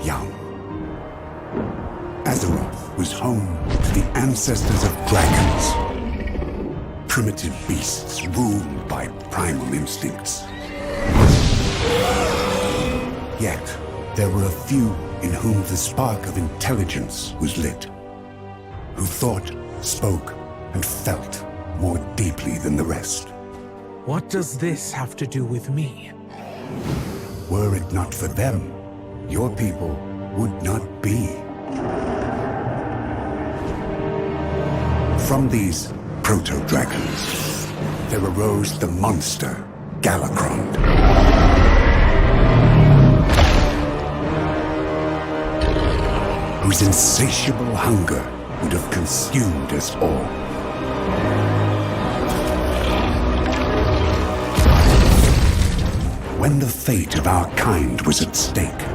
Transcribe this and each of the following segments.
young. Azeroth was home to the ancestors of dragons. Primitive beasts ruled by primal instincts. Yet, there were a few in whom the spark of intelligence was lit, who thought, spoke, and felt more deeply than the rest. What does this have to do with me? Were it not for them, your people would not be. From these proto-dragons, there arose the monster, Galakrond. Whose insatiable hunger would have consumed us all. When the fate of our kind was at stake,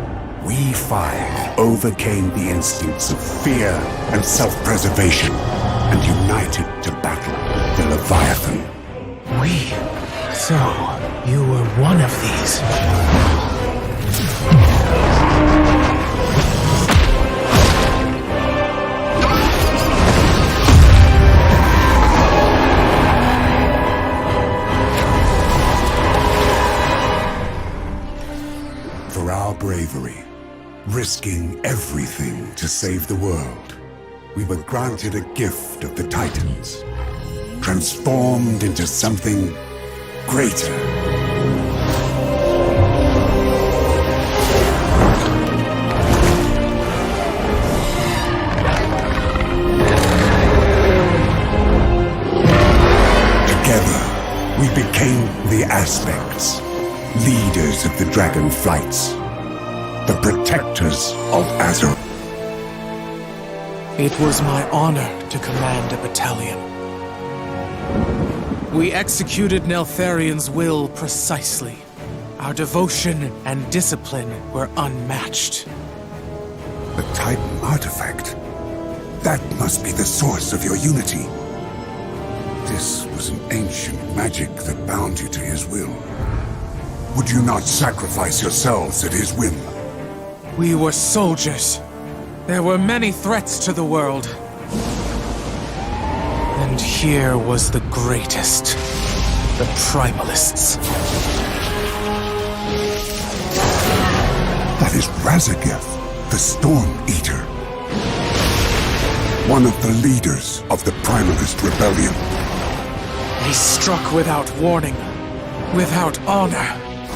we five overcame the instincts of fear and self-preservation and united to battle the Leviathan. We? So, you were one of these? For our bravery, risking everything to save the world, we were granted a gift of the Titans, transformed into something greater. Together, we became the Aspects, leaders of the Dragonflights, the protectors of Azeroth. It was my honor to command a battalion. We executed Neltharion's will precisely. Our devotion and discipline were unmatched. The Titan artifact. That must be the source of your unity. This was an ancient magic that bound you to his will. Would you not sacrifice yourselves at his whim? We were soldiers. There were many threats to the world. And here was the greatest. The Primalists. That is Razageth, the Storm Eater. One of the leaders of the Primalist Rebellion. He struck without warning, without honor,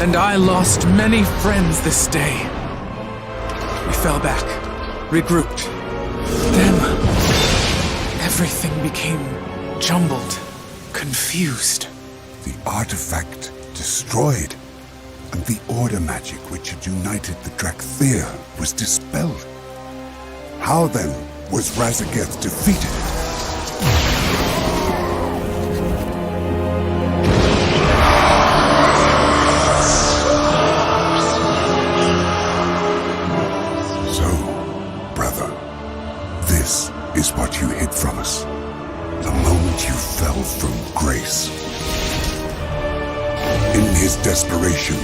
and I lost many friends this day. We fell back, regrouped. Then, everything became jumbled, confused. The artifact destroyed, and the order magic which had united the Drakthir was dispelled. How then was Razageth defeated? This is what you hid from us. The moment you fell from grace. In his desperation,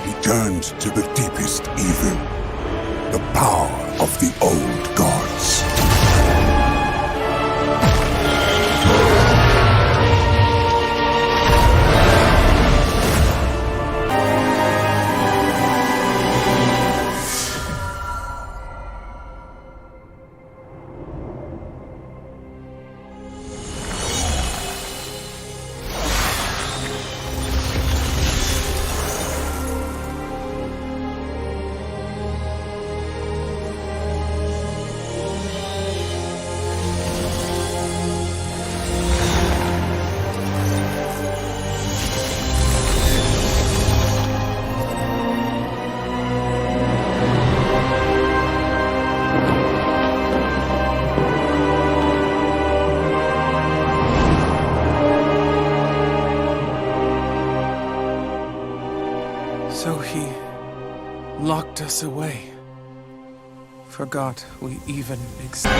he turned to the deepest evil. The power of the old gods. So he locked us away. Forgot we even existed.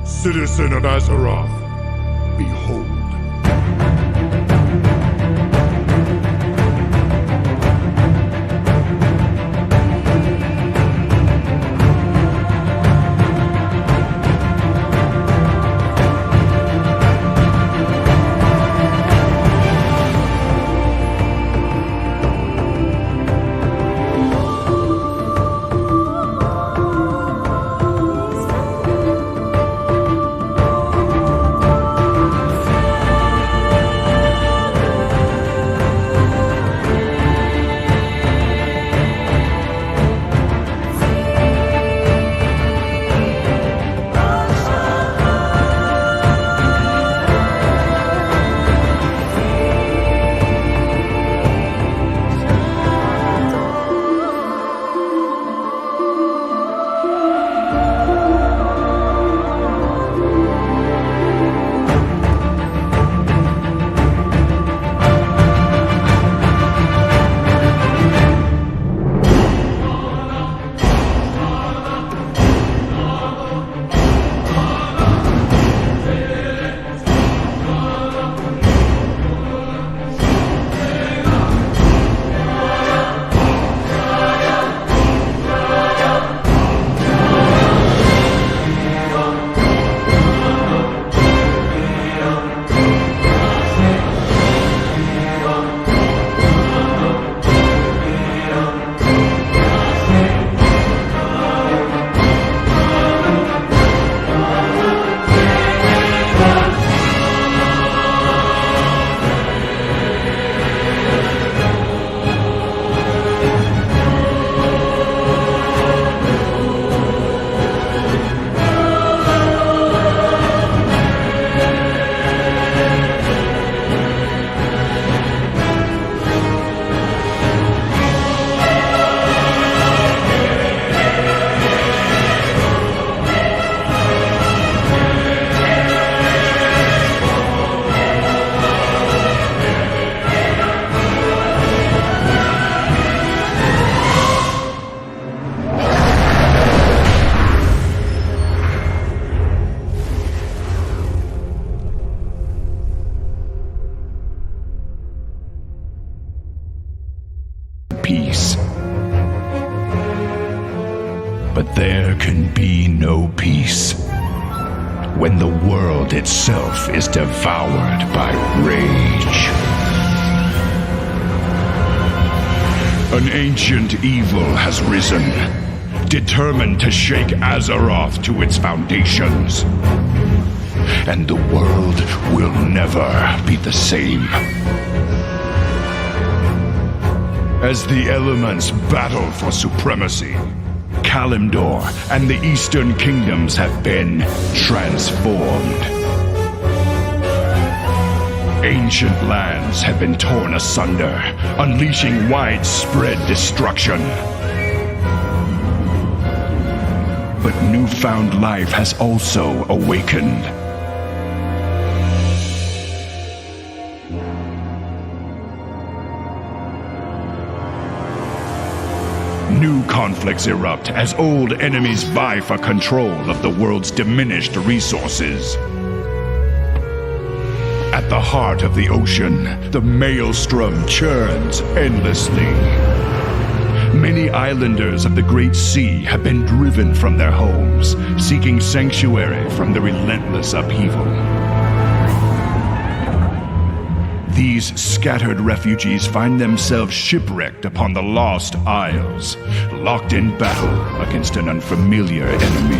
Citizen of Azeroth, behold. Peace. But there can be no peace when the world itself is devoured by rage. An ancient evil has risen, determined to shake Azeroth to its foundations. And the world will never be the same. As the elements battle for supremacy, Kalimdor and the Eastern Kingdoms have been transformed. Ancient lands have been torn asunder, unleashing widespread destruction. But newfound life has also awakened. New conflicts erupt as old enemies vie for control of the world's diminished resources. At the heart of the ocean, the maelstrom churns endlessly. Many islanders of the Great Sea have been driven from their homes, seeking sanctuary from the relentless upheaval. These scattered refugees find themselves shipwrecked upon the Lost Isles, locked in battle against an unfamiliar enemy.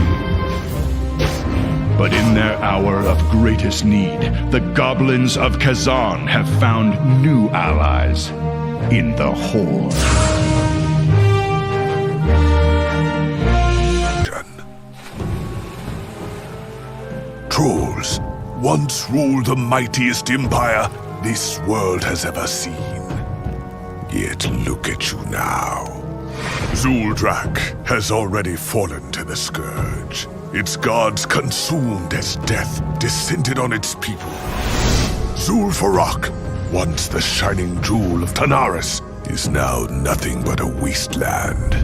But in their hour of greatest need, the goblins of Kazan have found new allies in the Horde. Trolls once ruled the mightiest empire this world has ever seen. Yet look at you now. Zuldrak has already fallen to the Scourge. Its gods consumed as death descended on its people. Zul'Farrak, once the shining jewel of Tanaris, is now nothing but a wasteland.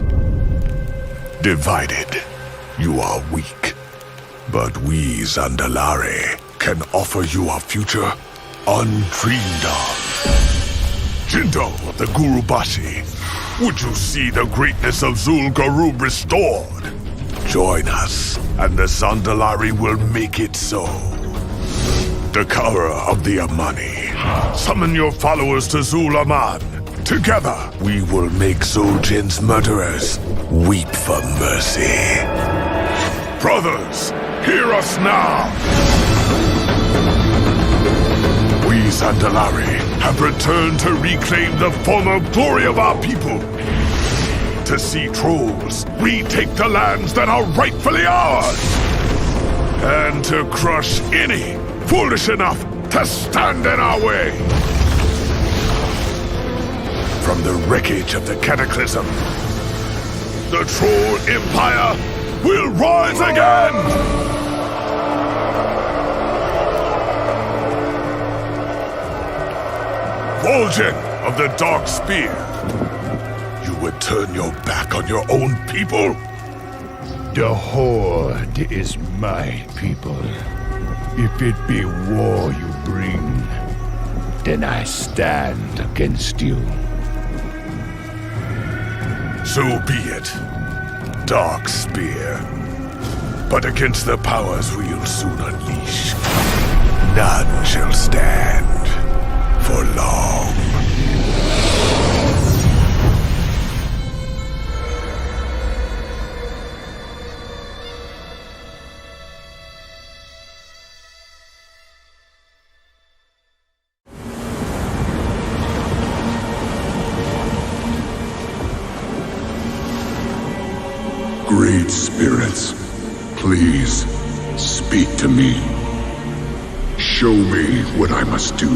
Divided, you are weak. But we, Zandalari, can offer you a future undreamed of. Jindo, the Gurubashi, would you see the greatness of Zul'Garub restored? Join us, and the Zandalari will make it so. Dakara of the Amani, summon your followers to Zul-Aman. Together, we will make Zul'Jin's murderers weep for mercy. Brothers, hear us now! We Zandalari have returned to reclaim the former glory of our people. To see trolls retake the lands that are rightfully ours. And to crush any foolish enough to stand in our way. From the wreckage of the Cataclysm, the Troll Empire will rise again! Vol'jin of the Dark Spear, you would turn your back on your own people? The Horde is my people. If it be war you bring, then I stand against you. So be it, Dark Spear. But against the powers we'll soon unleash, none shall stand for long. Great spirits, please speak to me. Show me what I must do.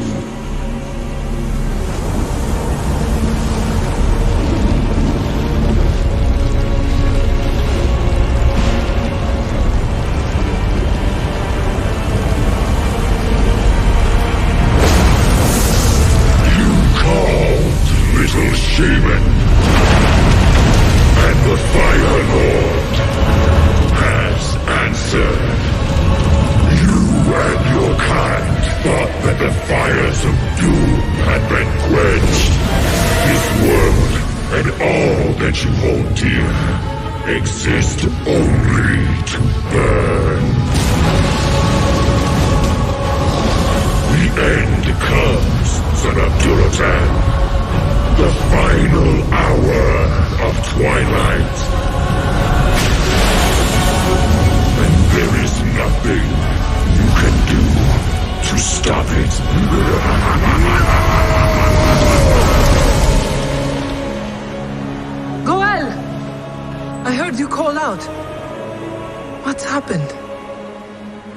You called, little shaman. And the Fire Lord has answered. You and your kind thought that the fires of doom had been quenched. This world and all that you hold dear exist only to burn. The end comes, son of Duratan. The final hour of twilight. And there is nothing you can do to stop it. Goel! I heard you call out. What's happened?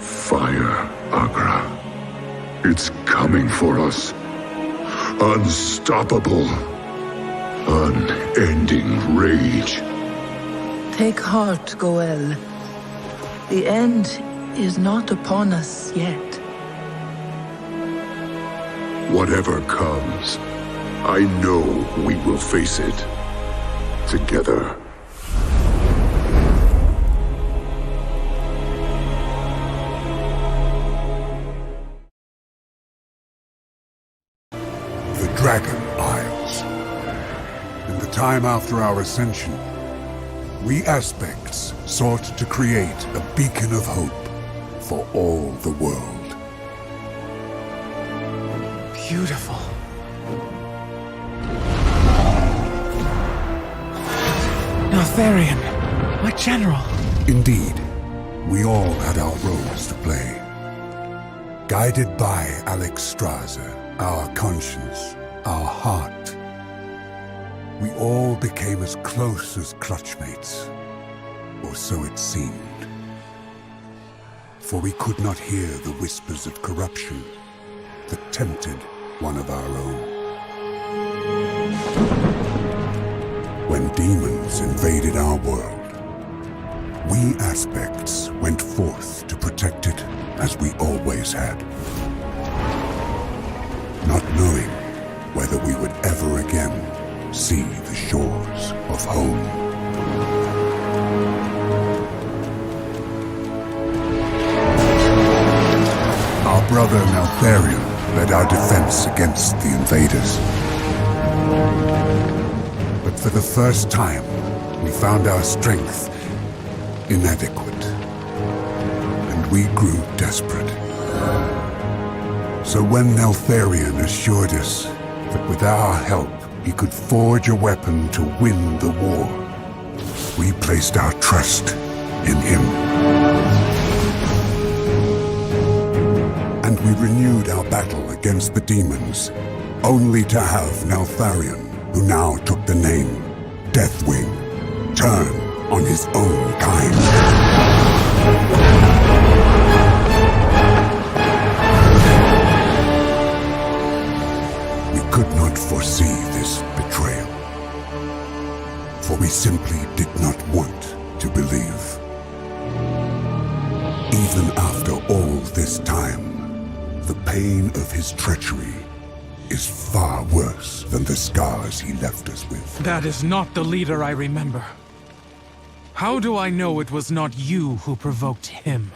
Fire, Agra. It's coming for us. Unstoppable. Unending rage. Take heart, Goel. The end is not upon us yet. Whatever comes, I know we will face it. Together. The Dragon Isles. In the time after our ascension, we aspects sought to create a beacon of hope for all the world. Beautiful. Neltharion, my general. Indeed, we all had our roles to play. Guided by Alex Strasser, our conscience, our heart, we all became as close as clutchmates, or so it seemed. For we could not hear the whispers of corruption that tempted one of our own. when demons invaded our world, we aspects went forth to protect it as we always had. Not knowing whether we would ever again see the shores of home. Our brother Neltharion led our defense against the invaders. But for the first time, we found our strength inadequate, and we grew desperate. So when Neltharion assured us that with our help he could forge a weapon to win the war, we placed our trust in him. And we renewed our battle against the demons, only to have Neltharion, who now took the name Deathwing, turn on his own kind. We could not foresee this betrayal, for we simply did not want to believe. Even after all this time, the pain of his treachery is far worse than the scars he left us with. That is not the leader I remember. How do I know it was not you who provoked him?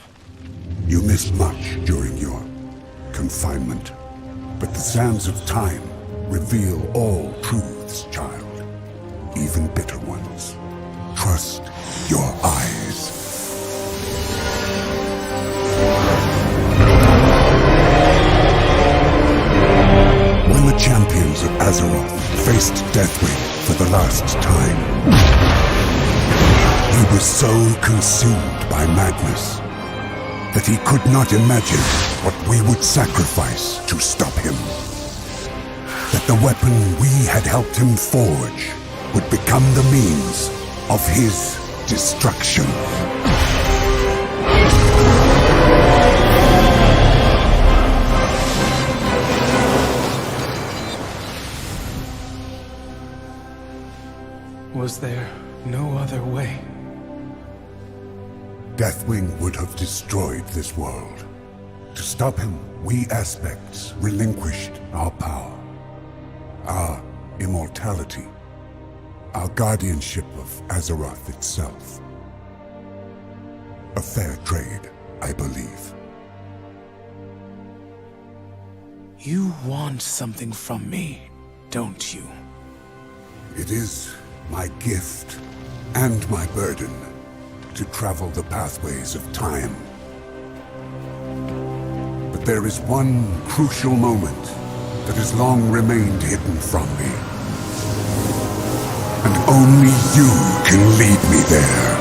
You missed much during your confinement, but the sands of time reveal all truths, child, even bitter ones. Trust your eyes. When the champions of Azeroth faced Deathwing for the last time, he was so consumed by madness that he could not imagine what we would sacrifice to stop him. That the weapon we had helped him forge would become the means of his destruction. Was there no other way? Deathwing would have destroyed this world. To stop him, we aspects relinquished our power, our immortality, our guardianship of Azeroth itself. A fair trade, I believe. You want something from me, don't you? It is my gift and my burden to travel the pathways of time. But there is one crucial moment that has long remained hidden from me. And only you can lead me there.